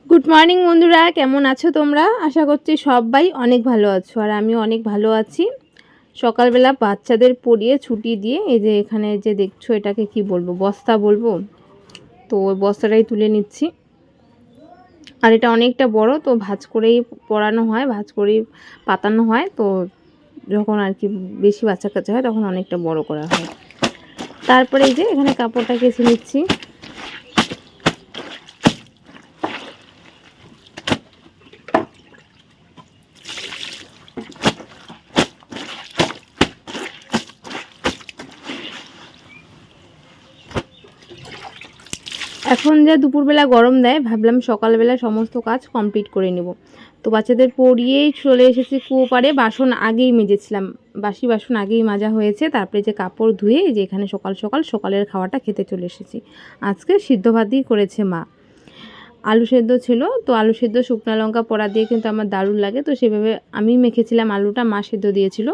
Good morning বন্ধুরা, কেমন আছো তোমরা? আশা করছি সবাই অনেক ভালো আছো, আর আমি অনেক ভালো আছি। সকালবেলা বাচ্চাদের পড়িয়ে ছুটি দিয়ে এই যে এখানে যে দেখছো, এটাকে কি বলবো, বস্তা বলবো, তো ওই বস্তাটাই তুলে নিচ্ছি। আর এটা অনেকটা বড়, তো ভাঁজ করেই পড়ানো হয়, ভাঁজ করেই পাতানো হয়। তো যখন আর কি বেশি বাচ্চা কাচ্চা হয় তখন অনেকটা বড় করা হয়। তারপরে এই যে এখানে কাপড়টা কেচে নিচ্ছি। এখন যা দুপুরবেলা গরম দেয়, ভাবলাম সকালবেলা সমস্ত কাজ কমপ্লিট করে নেব। তো বাচ্চাদের পড়িয়েই চলে এসেছি কুয়ো পাড়ে। বাসন আগেই মেজেছিলাম, বাসি বাসন আগেই মাজা হয়েছে। তারপরে যে কাপড় ধুয়ে যে এখানে সকাল সকাল সকালের খাওয়াটা খেতে চলে এসেছি। আজকে সিদ্ধ ভাতই করেছে মা। আলু সেদ্ধ ছিল, তো আলু সেদ্ধ শুকনো লঙ্কা পোড়া দিয়ে কিন্তু আমার দারুণ লাগে, তো সেভাবে আমি মেখেছিলাম আলুটা, মা সেদ্ধ দিয়েছিল।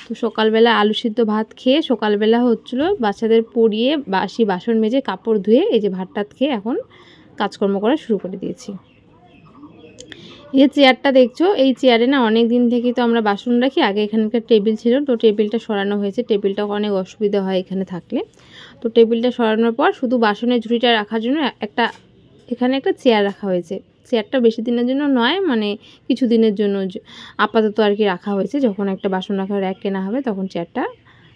তো সকালবেলা আলু সিদ্ধ ভাত খেয়ে সকালবেলা হচ্ছিলো বাচ্চাদের পড়িয়ে বাসি বাসন মেজে কাপড় ধুয়ে এই যে ভাত টাত খেয়ে এখন কাজকর্ম করা শুরু করে দিয়েছি। এই যে চেয়ারটা দেখছো, এই চেয়ারে না অনেক দিন থেকেই তো আমরা বাসন রাখি। আগে এখানকার টেবিল ছিল, তো টেবিলটা সরানো হয়েছে। টেবিলটা অনেক অসুবিধা হয় এখানে থাকলে, তো টেবিলটা সরানোর পর শুধু বাসনের ঝুড়িটা রাখার জন্য এখানে একটা চেয়ার রাখা হয়েছে। চেয়ারটা বেশি দিনের জন্য নয়, মানে কিছু দিনের জন্য আপাতত আর কি রাখা হয়েছে। যখন একটা বাসন রাখার র্যাক কেনা হবে তখন চেয়ারটা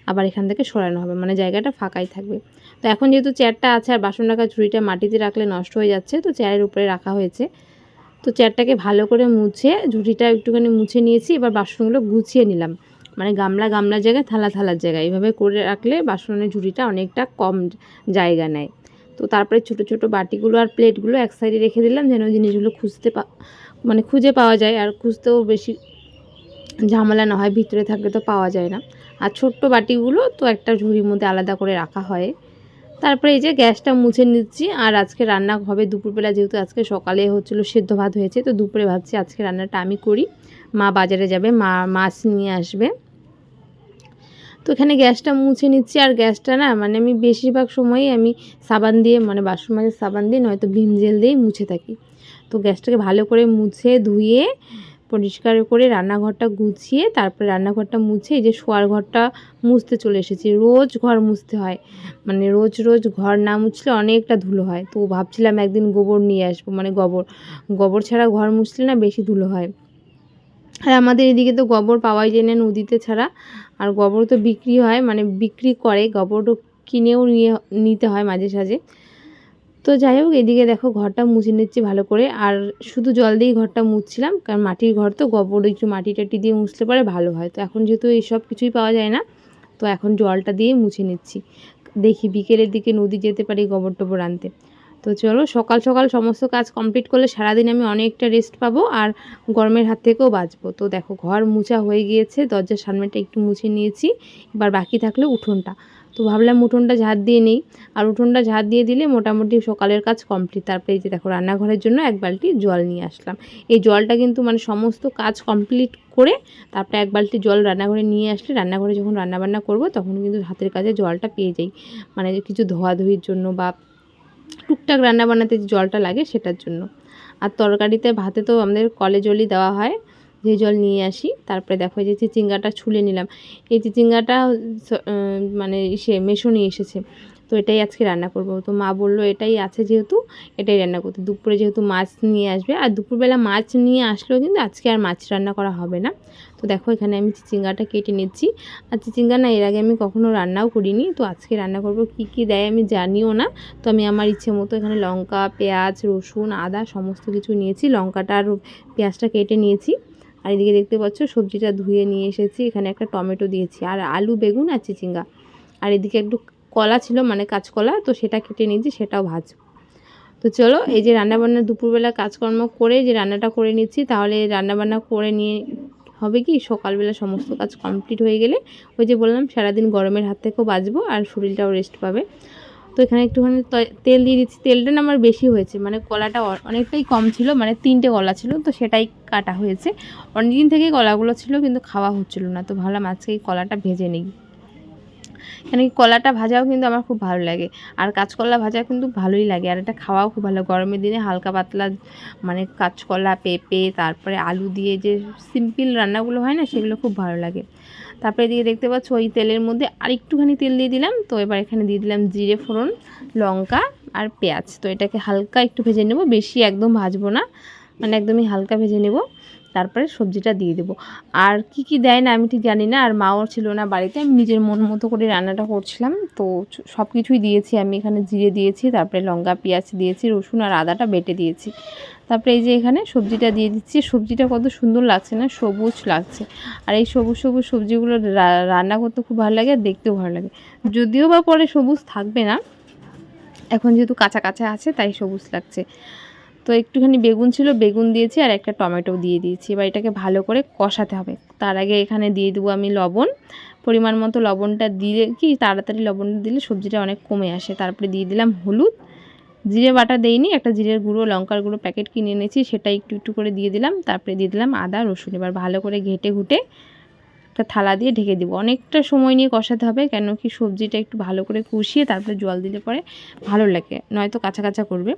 আবার এখান থেকে সরানো হবে, মানে জায়গাটা ফাঁকাই থাকবে। তো এখন যেহেতু চেয়ারটা আছে আর বাসন রাখার ঝুড়িটা মাটিতে রাখলে নষ্ট হয়ে যাচ্ছে, তো চেয়ারের উপরে রাখা হয়েছে। তো চেয়ারটাকে ভালো করে মুছে, ঝুড়িটা একটুখানি মুছে নিয়েছি। এবার বাসনগুলো গুছিয়ে নিলাম, মানে গামলার জায়গায় থালার জায়গায় এইভাবে করে রাখলে বাসনের ঝুড়িটা অনেকটা কম জায়গা নেয়। তো তারপরে ছোটো ছোটো বাটিগুলো আর প্লেটগুলো এক সাইডে রেখে দিলাম, যেন জিনিসগুলো মানে খুঁজে পাওয়া যায়, আর খুঁজতেও বেশি ঝামেলা না হয়, ভিতরে থাকলে তো পাওয়া যায় না। আর ছোট্ট বাটিগুলো তো একটা ঝুড়ির মধ্যে আলাদা করে রাখা হয়। তারপরে এই যে গ্যাসটা মুছে নিচ্ছি। আর আজকে রান্না হবে দুপুরবেলা, যেহেতু আজকে সকালে হচ্ছিলো সেদ্ধ ভাত হয়েছে, তো দুপুরে ভাবছি আজকে রান্নাটা আমি করি। মা বাজারে যাবে, মা মাছ নিয়ে আসবে। তো এখানে গ্যাসটা মুছে নিচ্ছি। আর গ্যাসটা না, মানে আমি বেশিরভাগ সময়ই আমি সাবান দিয়ে, মানে বাসন মাজার সাবান দিয়ে নয়তো ভিম জেল দিয়েই মুছে থাকি। তো গ্যাসটাকে ভালো করে মুছে ধুয়ে পরিষ্কার করে রান্নাঘরটা গুছিয়ে তারপরে রান্নাঘরটা মুছে এই যে শোয়ার ঘরটা মুছতে চলে এসেছি। রোজ ঘর মুছতে হয়, মানে রোজ ঘর না মুছলে অনেকটা ধুলো হয়। তো ভাবছিলাম একদিন গোবর নিয়ে আসবো, মানে গোবর ছাড়া ঘর মুছলে না বেশি ধুলো হয়। আর আমাদের এদিকে তো গোবর পাওয়াই যায় না নদীতে ছাড়া। আর গোবর তো বিক্রি হয়, মানে বিক্রি করে, গোবরও কিনেও নিতে হয় মাঝে সাঝে। তো যাই হোক, এদিকে দেখো ঘরটা মুছে নিচ্ছি ভালো করে। আর শুধু জল দিয়েই ঘরটা মুছছিলাম, কারণ মাটির ঘর তো গোবর একটু মাটি টাটি দিয়ে মুছলে পরে ভালো হয়। তো এখন যেহেতু এইসব কিছুই পাওয়া যায় না, তো এখন জলটা দিয়েই মুছে নিচ্ছি। দেখি বিকেলের দিকে নদী যেতে পারি গোবর টোবর আনতে। তো চলো, সকাল সকাল সমস্ত কাজ কমপ্লিট করলে সারাদিন আমি অনেকটা রেস্ট পাবো আর গরমের হাত থেকেও বাঁচবো। তো দেখো ঘর মুছা হয়ে গিয়েছে, দরজার সামনেটা একটু মুছে নিয়েছি। এবার বাকি থাকলে উঠোনটা, তো ভাবলাম উঠোনটা ঝাড় দিয়ে নেই। আর উঠোনটা ঝাড় দিয়ে দিলে মোটামুটি সকালের কাজ কমপ্লিট। তারপরে এই যে দেখো রান্নাঘরের জন্য এক বালতি জল নিয়ে আসলাম। এই জলটা কিন্তু মানে সমস্ত কাজ কমপ্লিট করে তারপরে এক বালতি জল রান্নাঘরে নিয়ে আসলে রান্নাঘরে যখন রান্নাবান্না করব তখন কিন্তু হাতের কাজে জলটা পেয়ে যাই, মানে কিছু ধোয়াধুয়ির জন্য বা টুকটাক রান্না বান্নাতে যে জলটা লাগে সেটার জন্য। আর তরকারিতে ভাতে তো আমাদের কলে জলই দেওয়া হয়, যে জল নিয়ে আসি। তারপরে দেখো এই যে চিচিঙ্গাটা ছুলে নিলাম। এই চিচিঙ্গাটা মানে মেশো নিয়ে এসেছে, তো এটাই আজকে রান্না করব। তো মা বললো এটাই আছে যেহেতু এটাই রান্না করতে। দুপুরে যেহেতু মাছ নিয়ে আসবে, আর দুপুরবেলা মাছ নিয়ে আসলেও কিন্তু আজকে আর মাছ রান্না করা হবে না। তো দেখো এখানে আমি চিচিঙ্গাটা কেটে নিচ্ছি। আর চিচিঙ্গা না এর আগে আমি কখনো রান্নাও করিনি, তো আজকে রান্না করব। কি কি দেয় আমি জানিও না, তো আমি আমার ইচ্ছে মতো এখানে লঙ্কা, পেঁয়াজ, রসুন, আদা সমস্ত কিছু নিয়েছি। লঙ্কাটা আর পেঁয়াজটা কেটে নিয়েছি। আর এদিকে দেখতে পাচ্ছ সবজিটা ধুয়ে নিয়ে এসেছি। এখানে একটা টমেটো দিয়েছি, আর আলু, বেগুন আর চিচিঙ্গা। আর এদিকে একটু কলা ছিল, মানে কাঁচকলা, তো সেটা কেটে নিয়েছি, সেটাও ভাজবো। তো চলো, এই যে রান্নাবান্না দুপুরবেলা কাজকর্ম করে যে রান্নাটা করে নিচ্ছি, তাহলে রান্নাবান্না করে নিয়ে হবে কি সকালবেলা সমস্ত কাজ কমপ্লিট হয়ে গেলে ওই যে বললাম সারাদিন গরমের হাত থেকেও বাঁচবো আর শরীরটাও রেস্ট পাবে। তো এখানে একটুখানি তেল দিয়ে দিচ্ছি। তেলটা না আমার বেশি হয়েছে, মানে কলাটা অনেকটাই কম ছিল, মানে 3টে কলা ছিল, তো সেটাই কাটা হয়েছে। অনেকদিন থেকে কলাগুলো ছিল কিন্তু খাওয়া হচ্ছিল না, তো ভাবলাম আজকে এই কলাটা ভেজে নিই। কেন কি কলাটা ভাজাও কিন্তু আমার খুব ভালো লাগে, আর কাঁচকলা ভাজা কিন্তু ভালোই লাগে, আর এটা খাওয়াও খুব ভালো। গরমের দিনে হালকা পাতলা মানে কাঁচকলা, পেঁপে, তারপরে আলু দিয়ে যে সিম্পল রান্নাগুলো হয় না, সেগুলো খুব ভালো লাগে। তারপরে এদিকে দেখতে পাচ্ছ ওই তেলের মধ্যে আর একটুখানি তেল দিয়ে দিলাম। তো এবার এখানে দিয়ে দিলাম জিরে ফোড়ন, লঙ্কা আর পেঁয়াজ। তো এটাকে হালকা একটু ভেজে নেব, বেশি একদম ভাজবো না, মানে একদমই হালকা ভেজে নেব। তারপরে সবজিটা দিয়ে দেবো। আর কি কি দেয় না আমি ঠিক জানি না, আর মাও ছিল না বাড়িতে, আমি নিজের মন মতো করে রান্নাটা করছিলাম। তো সব কিছুই দিয়েছি আমি, এখানে জিরে দিয়েছি, তারপরে লঙ্কা, পেঁয়াজ দিয়েছি, রসুন আর আদাটা বেটে দিয়েছি। তারপরে এই যে এখানে সবজিটা দিয়ে দিচ্ছি। সবজিটা কত সুন্দর লাগছে না, সবুজ লাগছে। আর এই সবুজ সবুজ সবজিগুলো রান্না করতে খুব ভালো লাগে, আর দেখতেও ভালো লাগে। যদিও বা পরে সবুজ থাকবে না, এখন যেহেতু কাঁচা কাঁচা আছে তাই সবুজ লাগছে। তো একটুখানি বেগুন ছিল, বেগুন দিয়েছি, আর একটা টমেটো দিয়ে দিয়েছি। এবার এটাকে ভালো করে কষাতে হবে। তার আগে এখানে দিয়ে দেবো আমি লবণ, পরিমাণ মতো লবণটা দিলে কি তাড়াতাড়ি লবণটা দিলে সবজিটা অনেক কমে আসে। তারপরে দিয়ে দিলাম হলুদ, জিরে বাটা দেইনি, একটা জিরের গুঁড়ো, লঙ্কার গুঁড়ো প্যাকেট কিনে এনেছি, সেটা একটু একটু করে দিয়ে দিলাম। তারপরে দিয়ে দিলাম আদা রসুন। এবার ভালো করে ঘেটে ঘুটে একটা থালা দিয়ে ঢেকে দিব। অনেকটা সময় নিয়ে কষাতে হবে, কেন কি সবজিটা একটু ভালো করে কষিয়ে তারপরে জল দিলে পরে ভালো লাগে, নয়তো কাঁচা কাঁচা করবে।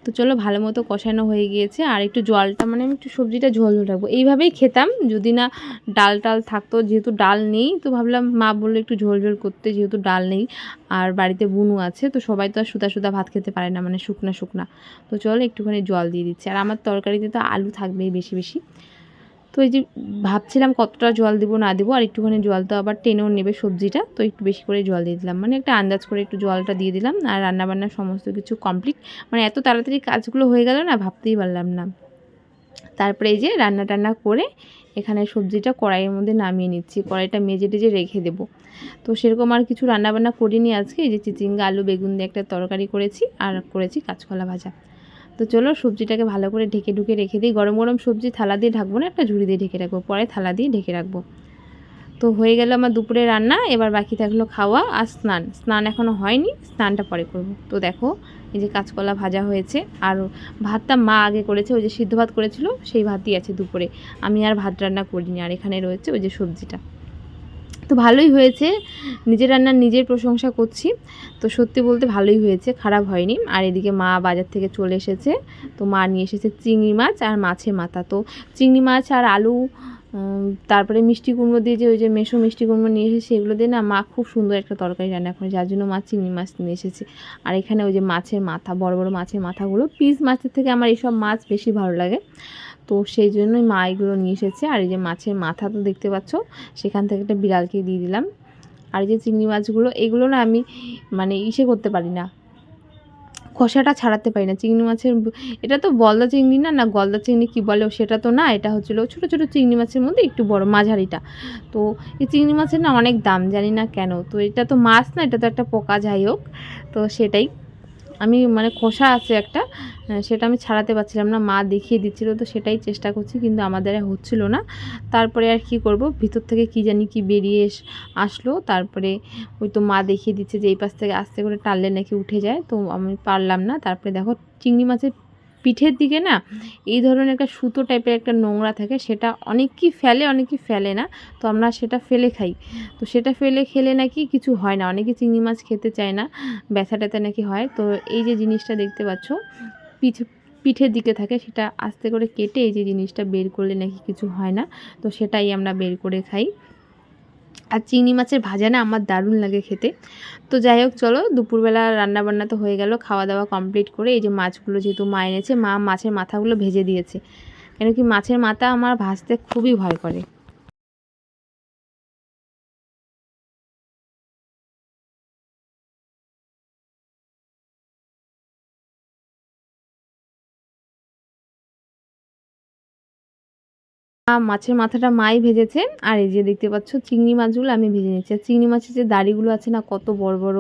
তো চলো ভালো মতো কষানো হয়ে গিয়েছে, আর একটু জলটা মানে আমি একটু সবজিটা ঝোল ঝোল রাখবো। এইভাবেই খেতাম যদি না ডাল টাল থাকতো, যেহেতু ডাল নেই তো ভাবলাম মা বললো একটু ঝোল ঝোল করতে, যেহেতু ডাল নেই আর বাড়িতে বুনু আছে, তো সবাই তো আর সুদা সুদা ভাত খেতে পারে না, মানে শুকনা শুকনা। তো চলো একটুখানি জল দিয়ে দিচ্ছি, আর আমার তরকারিতে তো আলু থাকবেই বেশি বেশি। তো এই যে ভাবছিলাম কতটা জল দেবো না দেবো, আর একটুখানি জল তো আবার টেনেও নেবে সবজিটা, তো একটু বেশি করে জল দিয়ে দিলাম, মানে একটা আন্দাজ করে একটু জলটা দিয়ে দিলাম। আর রান্নাবান্না সমস্ত কিছু কমপ্লিট, মানে এত তাড়াতাড়ি কাজগুলো হয়ে গেল না, ভাবতেই পারলাম না। তারপরে এই যে রান্না টান্না করে এখানে সবজিটা কড়াইয়ের মধ্যে নামিয়ে নিচ্ছি, কড়াইটা মেজে টেজে রেখে দেবো। তো সেরকম আর কিছু রান্নাবান্না করিনি আজকে, এই যে চিচিঙ্গা আলু বেগুন দিয়ে একটা তরকারি করেছি, আর করেছি কাঁচকলা ভাজা। তো চলো সবজিটাকে ভালো করে ঢেকে ঢুকে রেখে দিই। গরম গরম সবজি থালা দিয়ে ঢাকবো না, একটা ঝুড়ি দিয়ে ঢেকে রাখবো, পরে থালা দিয়ে ঢেকে রাখবো। তো হয়ে গেল আমার দুপুরে রান্না, এবার বাকি থাকলো খাওয়া আর স্নান। স্নান এখনও হয়নি, স্নানটা পরে করব। তো দেখো এই যে কাঁচকলা ভাজা হয়েছে, আর ভাতটা মা আগে করেছে, ওই যে সিদ্ধ ভাত করেছিল সেই ভাতই আছে দুপুরে, আমি আর ভাত রান্না করিনি। আর এখানে রয়েছে ওই যে সবজিটা, তো ভালোই হয়েছে, নিজের রান্নার নিজের প্রশংসা করছি। তো সত্যি বলতে ভালোই হয়েছে, খারাপ হয়নি। আর এদিকে মা বাজার থেকে চলে এসেছে, তো মা নিয়ে এসেছে চিংড়ি মাছ আর মাছের মাথা। তো চিংড়ি মাছ আর আলু, তারপরে মিষ্টি কুমড়ো দিয়ে যে ওই যে মেশো মিষ্টি কুমড়ো নিয়ে এসেছে, সেগুলো দিয়ে না মা খুব সুন্দর একটা তরকারি রান্না করে, যার জন্য মা চিংড়ি মাছ নিয়ে এসেছে। আর এখানে ওই যে মাছের মাথা, বড় বড় মাছের মাথাগুলো, পিস মাছের থেকে আমার এইসব মাছ বেশি ভালো লাগে, তো সেই জন্যই মা এগুলো নিয়ে এসেছে। আর এই যে মাছের মাথা তো দেখতে পাচ্ছ, সেখান থেকে একটা বিড়ালকে দিয়ে দিলাম। আর এই যে চিংড়ি মাছগুলো, এগুলো না আমি মানে করতে পারি না, খোসাটা ছাড়াতে পারি না চিংড়ি মাছের। এটা তো বলদা চিংড়ি না, না গলদা চিংড়ি কী বলে সেটা তো না, এটা হচ্ছিলো ছোটো ছোটো চিংড়ি মাছের মধ্যে একটু বড় মাঝারিটা। তো এই চিংড়ি মাছের না অনেক দাম, জানি না কেন। তো এটা তো মাছ না, এটা তো একটা পোকা, যাই হোক। তো সেটাই আমি মানে খোসা আছে একটা, সেটা আমি ছাড়াতে পারছিলাম না, মা দেখিয়ে দিচ্ছিলো, তো সেটাই চেষ্টা করছি, কিন্তু আমাদের হচ্ছিল না। তারপরে আর কি করব, ভিতর থেকে কি জানি কি বেরিয়ে আসলো। তারপরে ওই তো মা দেখিয়ে দিচ্ছে যে এই পাশ থেকে আস্তে করে টানলে নাকি উঠে যায়, তো আমি পারলাম না। তারপরে দেখো চিংড়ি মাছের পিঠের দিকে না এই ধরনের একটা সুতো টাইপের একটা নোংরা থাকে, সেটা অনেকেই ফেলে অনেকেই ফেলে না, তো আমরা সেটা ফেলে খাই। তো সেটা ফেলে খেলে নাকি কিছু হয় না, অনেকে চিংড়ি মাছ খেতে চায় না, ব্যথা ট্যাথা নাকি হয়। তো এই যে জিনিসটা দেখতে পাচ্ছ পিঠের দিকে থাকে, সেটা আস্তে করে কেটে এই যে জিনিসটা বের করলে নাকি কিছু হয় না, তো সেটাই আমরা বের করে খাই। আর চিংড়ি মাছের ভাজা না আমার দারুণ লাগে খেতে। তো যাই হোক চলো, দুপুরবেলা রান্নাবান্না তো হয়ে গেল, খাওয়া দাওয়া কমপ্লিট করে এই যে মাছগুলো যেহেতু মা এনেছে, মা মাছের মাথাগুলো ভেজে দিয়েছে, কেন কি মাছের মাথা আমার ভাজতে খুবই ভয় করে। মাছের মাথাটা মাই ভেজেছে, আর এই যে দেখতে পাচ্ছ চিংড়ি মাছগুলো আমি ভেজে নিচ্ছি। আর চিংড়ি মাছের যে দাড়িগুলো আছে না, কত বড় বড়,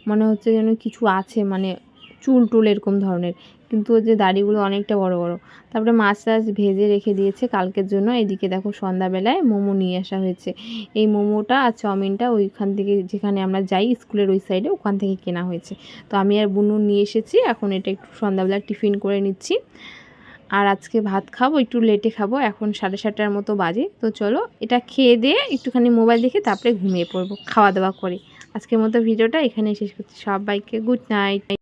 মনে হচ্ছে যেন কিছু আছে, মানে চুল টুল এরকম ধরনের, কিন্তু যে দাড়িগুলো অনেকটা বড় বড়। তারপরে মাছ টাছ ভেজে রেখে দিয়েছে কালকের জন্য। এদিকে দেখো সন্ধ্যাবেলায় মোমো নিয়ে আসা হয়েছে, এই মোমোটা আর চাউমিনটা ওইখান থেকে, যেখানে আমরা যাই স্কুলের ওই সাইডে, ওখান থেকে কেনা হয়েছে। তো আমি আর বুনু নিয়ে এসেছি, এখন এটা একটু সন্ধ্যাবেলা টিফিন করে নিচ্ছি। আর আজকে ভাত খাবো, একটু লেটে খাবো, এখন 7:30টার মতো বাজে। তো চলো এটা খেয়ে দিয়ে একটুখানি মোবাইল দেখে তারপরে ঘুমিয়ে পড়বো খাওয়া দাওয়া করে। আজকের মতো ভিডিওটা এখানেই শেষ করছি। সবাইকে গুড নাইট।